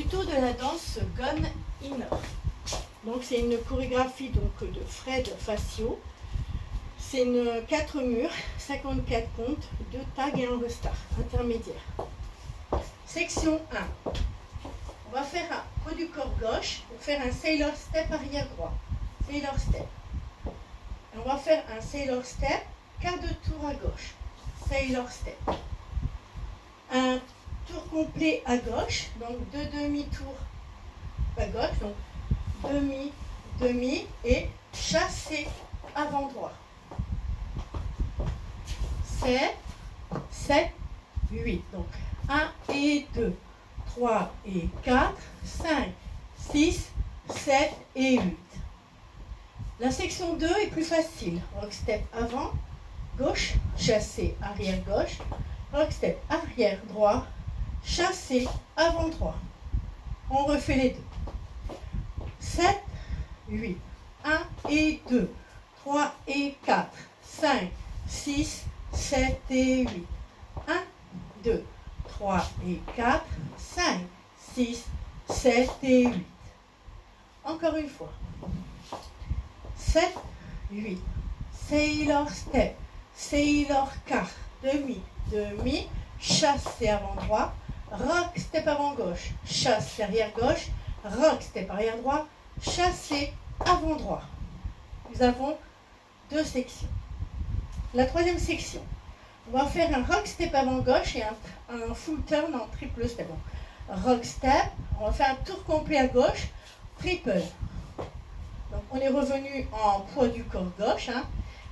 tuto de la danse Gone In. Donc c'est une chorégraphie donc, de Fred Facio. C'est une 4 murs, 54 comptes, 2 tags et un restart intermédiaire. Section 1. On va faire un haut du corps gauche pour faire un sailor step arrière droit. Sailor step. Et on va faire un sailor step, quart de tour à gauche. Sailor step. Un tour complet à gauche, donc 2 demi-tours à gauche, donc demi, demi et chassé avant droit. 7, 7, 8. Donc 1 et 2, 3 et 4, 5, 6, 7 et 8. La section 2 est plus facile. Rock step avant, gauche, chassé, arrière gauche. Rock step arrière droit, chassé, avant droit. On refait les deux. 7, 8. 1 et 2, 3 et 4, 5, 6, 7 et 8. 1, 2, 3 et 4, 5, 6, 7 et 8. Encore une fois. 7, 8. Sailor step, sailor quart, demi, demi, chassé avant droit, rock step avant gauche, chassé arrière gauche, rock step arrière droit, chassé avant droit. Nous avons 2 sections. La troisième section, on va faire un rock step avant gauche et un full turn en triple step. Donc, rock step, on va faire un tour complet à gauche, triple. Donc on est revenu en poids du corps gauche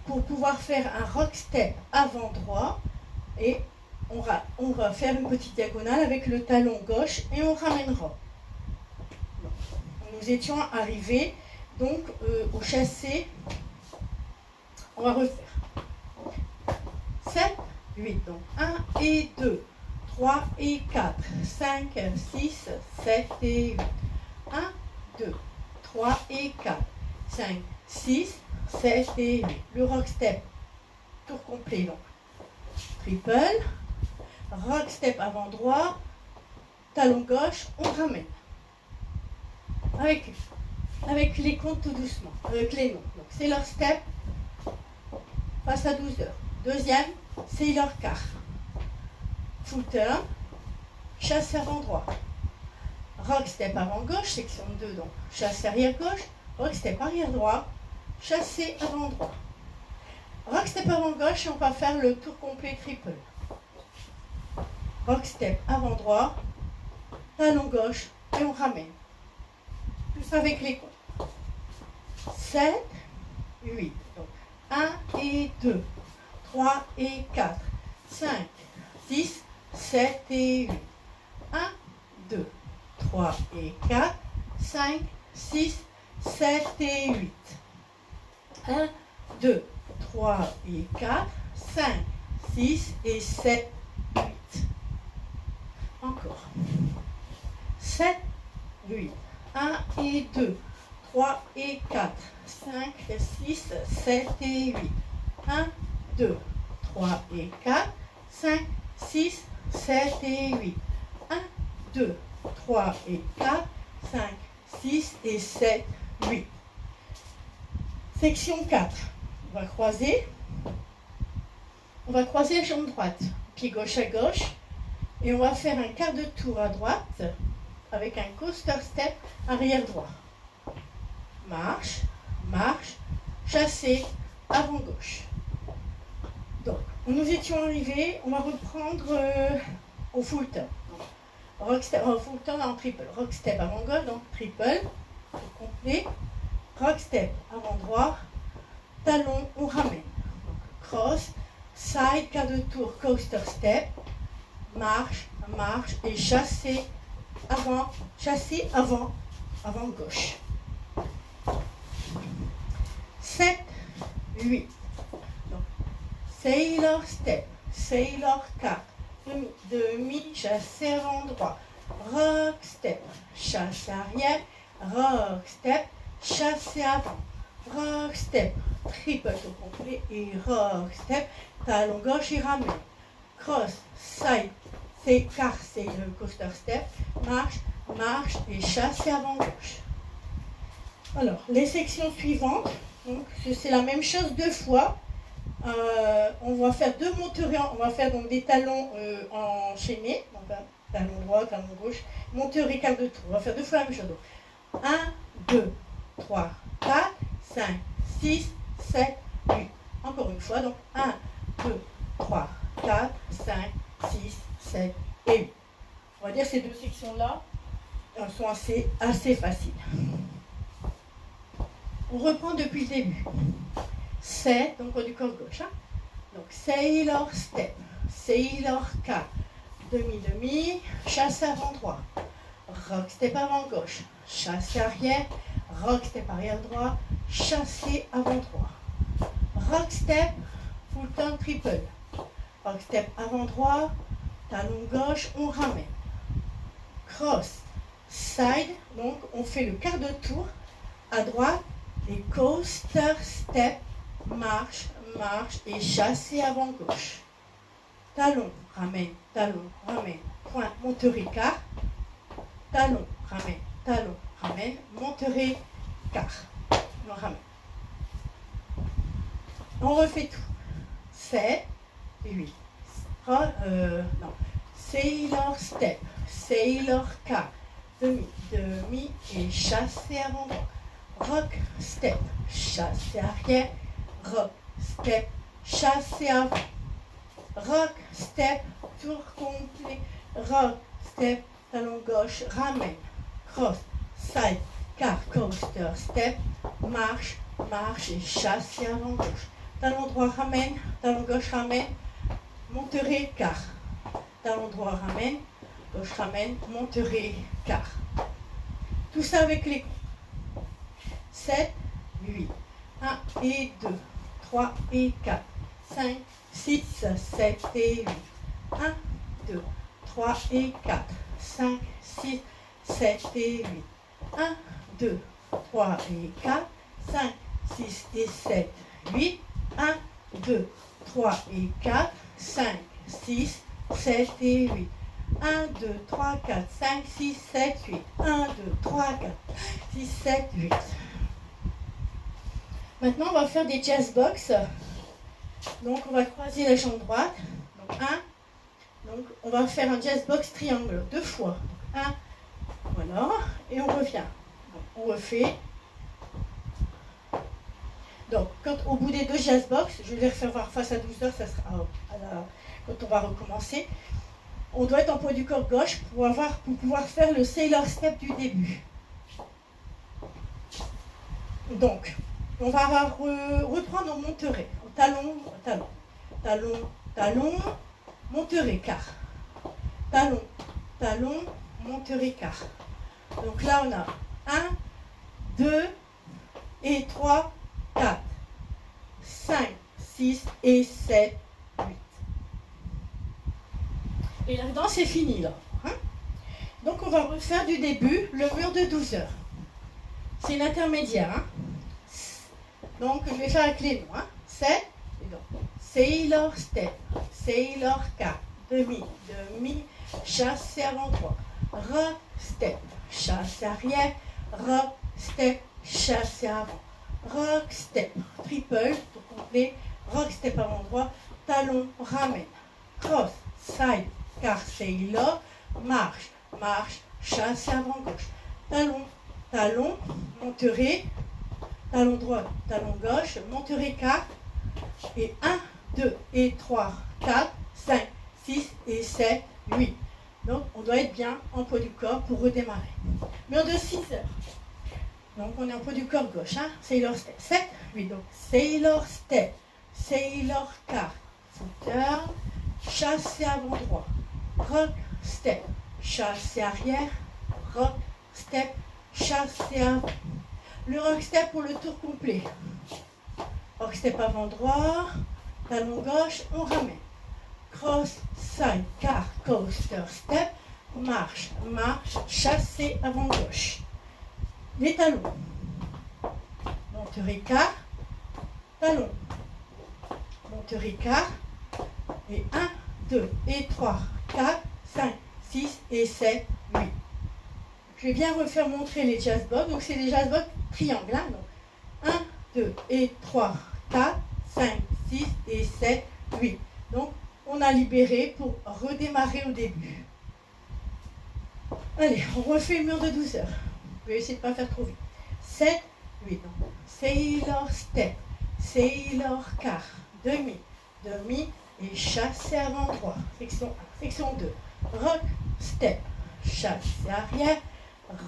pour pouvoir faire un rock step avant droit et on va faire une petite diagonale avec le talon gauche et on ramènera. Nous étions arrivés donc au chassé. On va refaire 7, 8, donc 1 et 2, 3 et 4, 5, 6, 7 et 8. 1, 2, 3 et 4, 5, 6, 7 et 8. Le rock step, tour complet donc. Triple, rock step avant droit, talon gauche, on ramène. Avec les comptes tout doucement, avec les noms. Donc sailor step, face à 12 heures. Deuxième, sailor quart. Full turn, chasse avant droit. Rock step avant gauche, section 2, donc chasse arrière gauche, rock step arrière droit, chassé avant droit. Rock step avant gauche et on va faire le tour complet triple. Rock step avant droit, talon gauche et on ramène. Tout ça avec les comptes. 7, 8, donc 1 et 2, 3 et 4, 5, 6, 7 et 8. 1, 2, 3 et 4, 5, 6, 7 et 8. 1, 2, 3 et 4, 5, 6 et 7, 8. Encore. 7, 8. 1 et 2, 3 et 4, 5, 6, 7 et 8. 1, 2, 3 et 4, 5, 6, 7 et 8. 1, 2, 3 et 4, 5, 6 et 7, 8. Section 4. On va croiser. On va croiser la jambe droite. Pied gauche à gauche. Et on va faire un quart de tour à droite avec un coaster step arrière droit. Marche, marche, chassé, avant gauche. Donc, nous étions arrivés, on va reprendre au full turn. Rock step, full turn en triple. Rock step avant gauche, donc triple, complet. Rock step avant droit, talon, on ramène. Donc, cross, side, quart de tour, coaster step, marche, marche et chassé avant, avant gauche. 7, 8. Donc, sailor step, sailor quart, demi, demi, chassé avant droit, rock step, chasse arrière, rock step, chassé avant, rock step, triple au complet et rock step, talon gauche et ramène. Cross, side, c'est quart, c'est le coaster step, marche, marche et chassé avant gauche. Alors, les sections suivantes, donc c'est la même chose 2 fois. On va faire 2 monterées, on va faire donc des talons enchaînés, donc talon droit, talon gauche, monterée quart de tour. On va faire 2 fois la même chose. 1, 2, 3, 4, 5, 6, 7, 8. Encore une fois, donc 1, 2, 3, 4, 5, 6, 7 et 8. On va dire que ces 2 sections-là sont assez faciles. On reprend depuis le début. C'est, donc du corps gauche. Hein? Donc sailor step, sailor K, demi-demi, chasse avant droit, rock step avant gauche, chasse arrière, rock step arrière droit, chassé avant droit, rock step, full turn triple, rock step avant droit, talon gauche, on ramène, cross, side, donc on fait le quart de tour à droite et coaster step, marche, marche et chassé avant gauche. Talon, ramène, point, monterée, quart. Talon, ramène, monterée, quart. On ramène. On refait tout. 7, 8. Non. Sailor step, sailor quart. Demi et chassé avant droit. Rock step, chassé arrière. Rock, step, chassé avant. Rock, step, tour complet. Rock, step, talon gauche, ramène. Cross, side, quart, coaster, step, marche, marche et chassé avant gauche. Talon droit, ramène. Talon gauche, ramène. Monterée, quart. Talon droit, ramène. Gauche, ramène. Monterée, quart. Tout ça avec les coups. 7, 8. 1 et 2. 3 et 4, 5, 6, 7 et 8. 1, 2, 3 et 4, 5, 6, 7 et 8. 1, 2, 3 et 4, 5, 6 et 7, 8. 1, 2, 3 et 4, 5, 6, 7 et 8. 1, 2, 3, 4, 5, 6, 7, 8. 1, 2, 3, 4, 6, 7, 8. Maintenant, on va faire des jazz box. Donc, on va croiser la jambe droite. Donc, 1. Donc, on va faire un jazz box triangle 2 fois. 1. Voilà. Et on revient. Donc, on refait. Donc, au bout des 2 jazz box, je vais les refaire voir face à 12 heures, ça sera quand on va recommencer. On doit être en poids du corps gauche pour pouvoir faire le sailor step du début. Donc, on va reprendre en monterée. Talon, talon, talon, talon, monterée, quart. Talon, talon, monterée, quart. Donc là, on a 1, 2 et 3, 4, 5, 6 et 7, 8. Et là-dedans, c'est fini, là. Hein? Donc, on va refaire du début le mur de 12 heures. C'est l'intermédiaire. Hein? Donc, je vais faire avec les noms. Hein? 7, et donc, sailor step, sailor quart, demi, chassé avant droit, rock step, chassé arrière, rock step, chassé avant, rock step, triple, pour complet, rock step avant droit, talon, ramène, cross, side, quart, sailor, marche, marche, chassé avant gauche, talon, talon, monterée, talon droit, talon gauche, monterée, quart, et 1, 2 et 3, 4, 5, 6 et 7, 8. Donc, on doit être bien en poids du corps pour redémarrer. Mur de 6 heures. Donc, on est en poids du corps gauche. Hein? Sailor step. 7, 8. Donc, sailor step, sailor quart, footer, chassé avant droit, rock step, chassé arrière, rock step, chassé avant. Le rock step pour le tour complet. Rock step avant droit, talon gauche, on ramène. Cross, side, quart, coaster, step, marche, marche, chassé avant gauche. Les talons. Monterée, quart, talon. Monterée, quart. Et 1, 2 et 3, 4, 5, 6 et 7, 8. je vais bien refaire montrer les jazz box. Donc c'est des jazz box triangles. Hein, donc 1, 2 et 3, 4, 5, 6 et 7, 8. Donc on a libéré pour redémarrer au début. Allez, on refait le mur de 12 heures. Je vais essayer de ne pas faire trop vite. 7, 8. Sailor step, sailor quart, demi, demi et chassé avant droit. Section 1. Section 2. Rock, step, chassé arrière,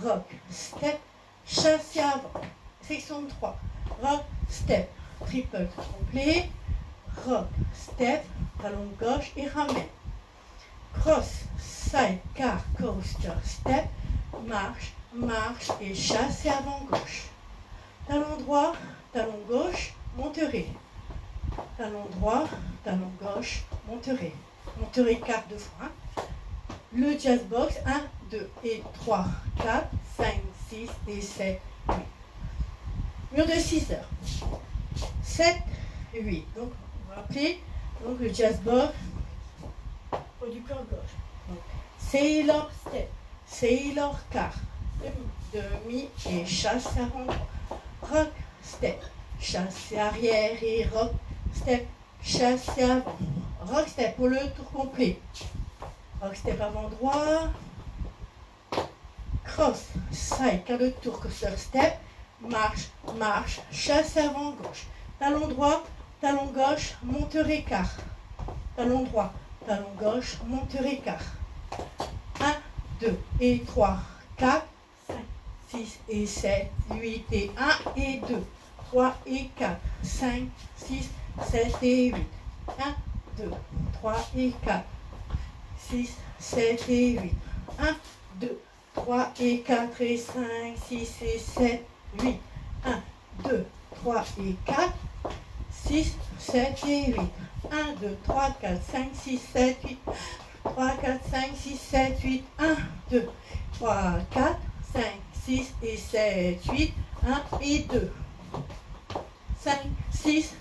rock, step, chassé avant. Section 3. Rock, step, triple complet, rock, step, talon gauche et ramène. Cross, side, car, coaster, step, marche, marche et chassé avant gauche. Talon droit, talon gauche, monterez. Talon droit, talon gauche, monterez. Monterez quart de fois. Le jazz box, 1, 2 et 3, 4, 5, 6 et 7, 8. Mur de 6 heures. 7, 8. Donc, on va appeler donc, le jazz box du corps gauche. Donc, sailor step, sailor quart, demi et chasse avant. Rock, step, chasse arrière et rock, step, chasse avant. Rock, step pour le tour complet. Rock, step avant droit. Cross, side, quart de tour, coaster, step, marche, marche, chasse avant gauche. Talon droit, talon gauche, monterez quart. Talon droit, talon gauche, monterez quart. 1, 2 et 3, 4, 5, 6 et 7, 8 et 1 et 2, 3 et 4, 5, 6, 7 et 8. 1, 2, 3 et 4, 6, 7 et 8. 1, 2, 3 et 4 et 5, 6 et 7, 8. 1, 2, 3 et 4, 6, 7 et 8. 1, 2, 3, 4, 5, 6, 7, 8. 3, 4, 5, 6, 7, 8. 1, 2, 3, 4, 5, 6 et 7, 8. 1 et 2. 5, 6.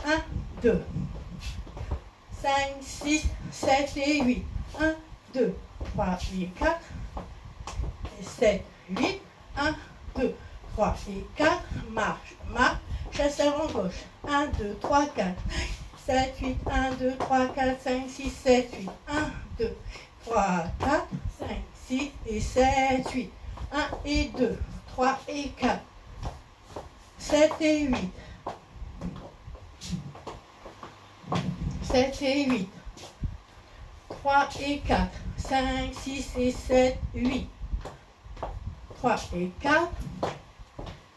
1, 2. 5, 6, 7 et 8. 1, 2, 3 et 4. Et 7, 8. 1, 2, 3 et 4. Marche, marche. Chasse avant gauche. 1, 2, 3, 4. 7, 8, 1, 2, 3, 4, 5, 6, 7, 8. 1, 2, 3, 4, 5, 6 et 7, 8. 1 et 2, 3 et 4. 7 et 8. 7 et 8. 3 et 4. 5, 6 et 7, 8. 3 et 4.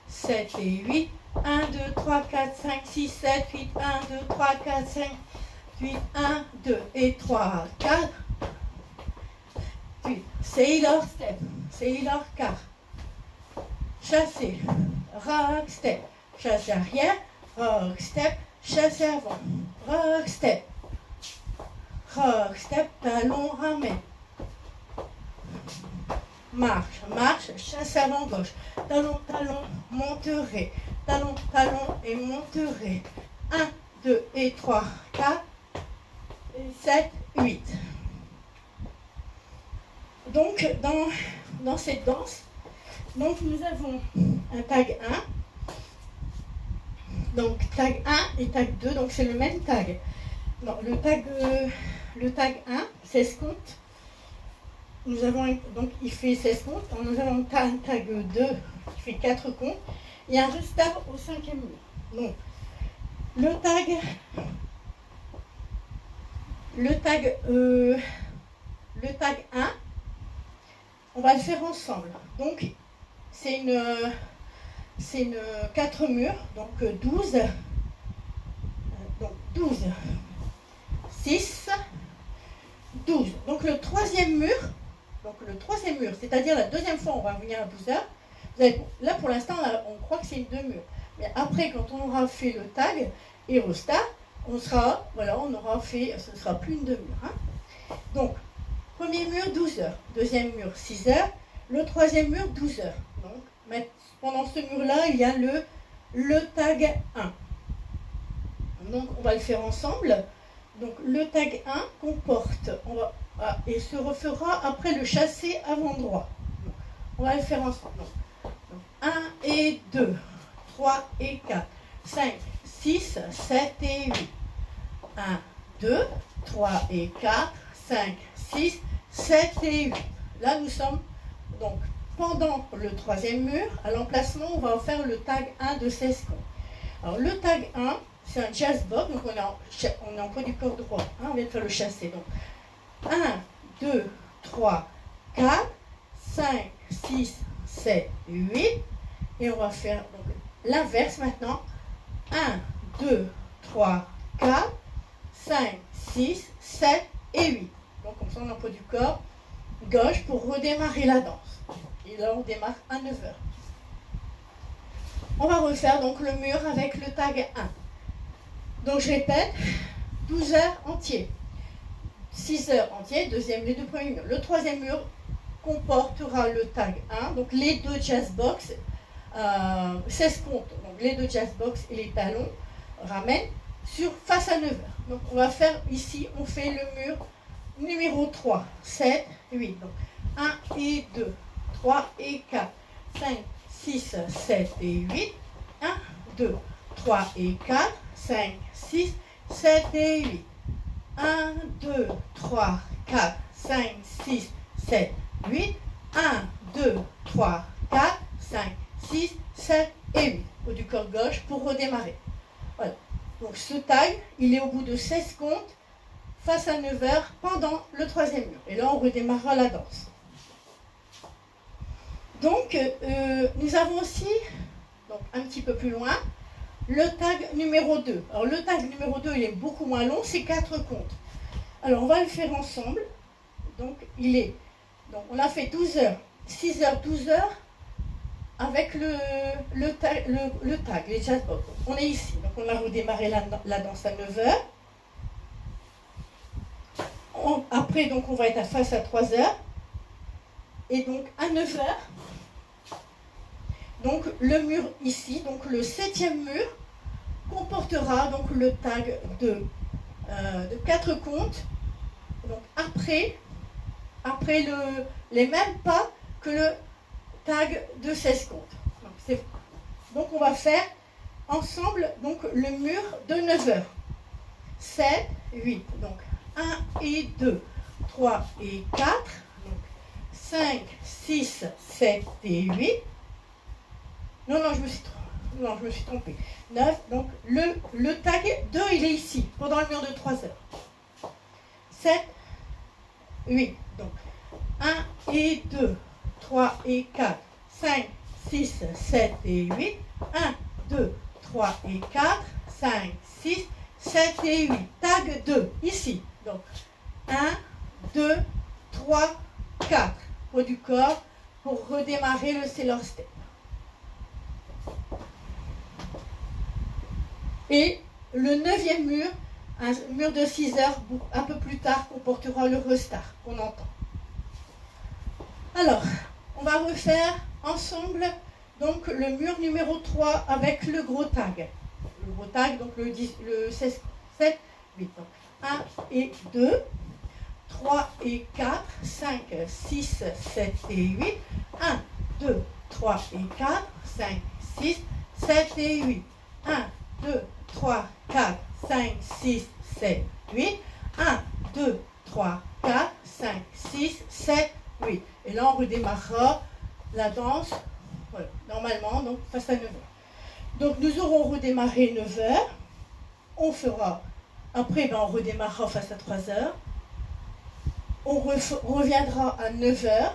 7 et 8. 1, 2, 3, 4, 5, 6, 7, 8, 1, 2, 3, 4, 5, 8, 1, 2 et 3, 4, 8. Sailor step, sailor quart. Chassé, rock step, chassé arrière, rock step, chassé avant, rock step, talon ramène. Marche, marche, chasse avant gauche. Talon, talon, monterez. Talon, talon et monterez. 1, 2 et 3, 4, et 7, 8. Donc, dans cette danse, donc nous avons un tag 1. Donc, tag 1 et tag 2, donc c'est le même tag. Non, le tag 1, 16 comptes. Nous avons, donc il fait 16 comptes. Nous avons un tag 2 qui fait 4 comptes. Et un restart au 5e mur. Donc, le tag 1, on va le faire ensemble. Donc, c'est une 4 murs, donc 12. Donc 12, 6, 12. Donc le troisième mur, c'est-à-dire la deuxième fois, on va revenir à 12 heures. Là, pour l'instant, on croit que c'est une 2 murs. Mais après, quand on aura fait le tag et restart, on aura fait, ce ne sera plus une 2 murs. Hein. Donc, premier mur, 12 heures. Deuxième mur, 6 heures. Le troisième mur, 12 heures. Donc, pendant ce mur-là, il y a le tag 1. Donc, on va le faire ensemble. Donc, le tag 1 comporte, et se refera après le chassé avant droit. On va le faire ensemble. Donc, 1 et 2, 3 et 4, 5, 6, 7 et 8. 1, 2, 3 et 4, 5, 6, 7 et 8. Là, nous sommes donc pendant le troisième mur. À l'emplacement, on va faire le tag 1 de 16 comptes. Alors, le tag 1, c'est un jazz box, donc on est en poids du corps droit. On vient de faire le chassé. Donc, 1, 2, 3, 4, 5, 6, 7, 8. Et on va faire l'inverse maintenant. 1, 2, 3, 4, 5, 6, 7 et 8. Donc comme ça on emploie du corps gauche pour redémarrer la danse. Et là on démarre à 9h. On va refaire donc le mur avec le tag 1. Donc je répète, 12 heures entiers. 6 heures entiers, les deux premiers murs. Le troisième mur comportera le tag 1, donc les deux jazz box, 16 comptes, donc les deux jazz box et les talons ramènent face à 9h. Donc on va faire ici, on fait le mur numéro 3, 7, 8. Donc 1 et 2, 3 et 4, 5, 6, 7 et 8. 1, 2, 3 et 4, 5, 6, 7 et 8. 1, 2, 3, 4, 5, 6, 7, 8. 1, 2, 3, 4, 5, 6, 7 et 8. Au du corps gauche pour redémarrer. Voilà. Donc ce tag, il est au bout de 16 comptes face à 9h pendant le troisième mur. Et là, on redémarrera la danse. Donc, nous avons aussi, donc un petit peu plus loin, le tag numéro 2. Alors, le tag numéro 2, il est beaucoup moins long, c'est 4 comptes. Alors, on va le faire ensemble. Donc, on a fait 12 heures, 6 heures, 12 heures, avec le tag, les jazz box. On est ici, donc on a redémarré la danse à 9h. Après, donc, on va être face à 3h. Et donc, à 9h, donc, le mur ici, donc le 7e mur, comportera donc le tag de 4 comptes. Donc, après les mêmes pas que le tag de 16 comptes. Donc on va faire ensemble donc, le mur de 9h. 7, 8. Donc 1 et 2, 3 et 4. Donc 5, 6, 7 et 8. Non, je me suis trompée. 9. Donc le tag 2, il est ici, pendant le mur de 3 heures. 7, 8. Donc 1 et 2, 3 et 4. 5, 6, 7 et 8. 1, 2, 3 et 4. 5, 6, 7 et 8. Tag 2, ici. Donc 1, 2, 3, 4. Haut du corps pour redémarrer le sailor step. Et le 9e mur, un mur de 6 heures, un peu plus tard, comportera le restart qu'on entend. Alors, on va refaire ensemble donc, le mur numéro 3 avec le gros tag. Le gros tag, donc le 16, 7, 8. Donc 1 et 2, 3 et 4, 5, 6, 7 et 8. 1, 2, 3 et 4, 5, 6, 7 et 8. 1, 2, 3, 4, 5, 6, 7, 8. 1, 2, 3, 4, 5, 6, 7, 8. Et là, on redémarrera la danse, voilà, normalement, donc face à 9h. Donc, nous aurons redémarré 9h. On fera, après, on redémarrera face à 3h. On reviendra à 9h.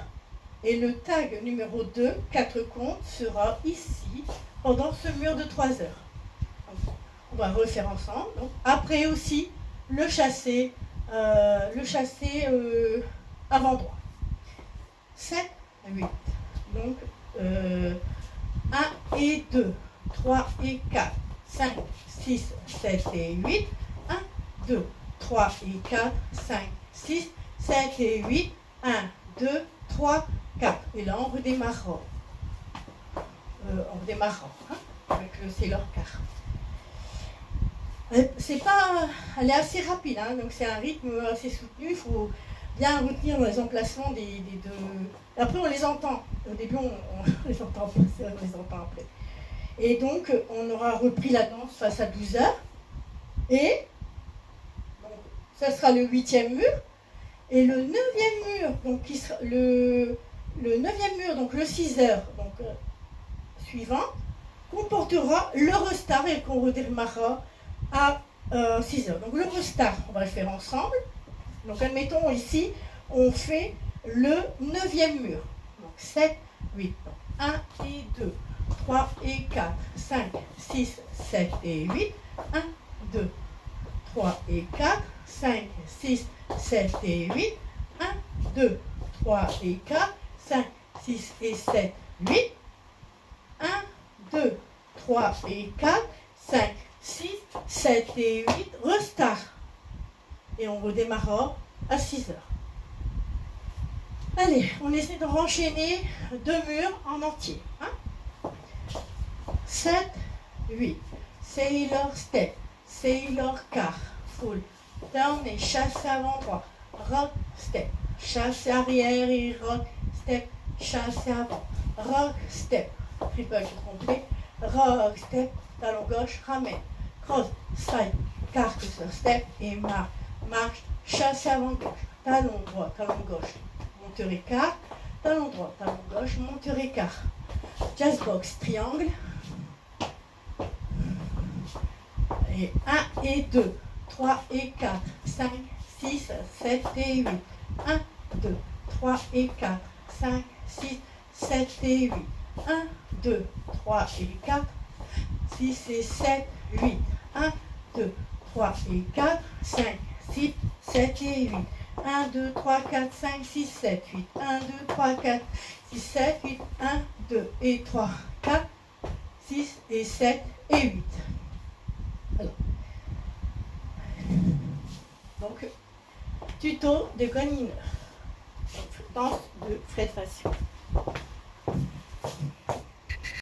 Et le tag numéro 2, 4 comptes, sera ici, pendant ce mur de 3 heures. Donc, on va refaire ensemble. Donc, après aussi, le chassé avant droit. 7, 8. Donc, 1 et 2, 3 et 4, 5, 6, 7 et 8. 1, 2, 3 et 4, 5, 6, 7 et 8. 1, 2, 3, 4. Et là, on redémarrera. Avec le sailor car. Elle est assez rapide, hein, donc c'est un rythme assez soutenu. Il faut bien retenir les emplacements des deux. Après, on les entend. Au début, on les entend pas, on les entend après. Et donc, on aura repris la danse face à 12 heures. Et donc, ça sera le 8e mur. Et le 9e mur, donc qui sera le 9e mur, donc le 6 heures donc, suivant, comportera le restart et qu'on redémarrera à 6 heures. Donc le restart, on va le faire ensemble. Donc admettons ici, on fait le 9e mur. Donc 7, 8. Donc 1 et 2, 3 et 4, 5, 6, 7 et 8. 1, 2, 3 et 4, 5, 6, 7 et 8. 1, 2, 3 et 4, 5, 6 et 7, 8. 1, 2, 3 et 4, 5, 6, 7 et 8. Restart. Et on redémarrera à 6 heures. Allez, on essaie de renchaîner 2 murs en entier. 7, 8. Sailor step, sailor car, full, down et chasse avant droit. Rock step, chasse arrière et rock step, chasse avant. Rock step, triple complet. Rock step, talon gauche, ramène. Cross, side, carte sur step et marche. Marche, chasse avant gauche. Talon droit, talon gauche, monteur écart. Talon droit, talon gauche, monteur écart. Jazz box, triangle. Et 1 et 2, 3 et 4, 5, 6, 7 et 8. 1, 2, 3 et 4, 5, 6, 7 et 8. 1, 2, 3 et 4, 6 et 7, 8. 1, 2, 3 et 4, 5, 6, 7 et 8. 1, 2, 3, 4, 5, 6, 7, 8. 1, 2, 3, 4, 6, 7, 8. 1, 2 et 3, 4, 6 et 7 et 8. Alors. Donc, tuto de Gonine. Danse de Fred Fassion.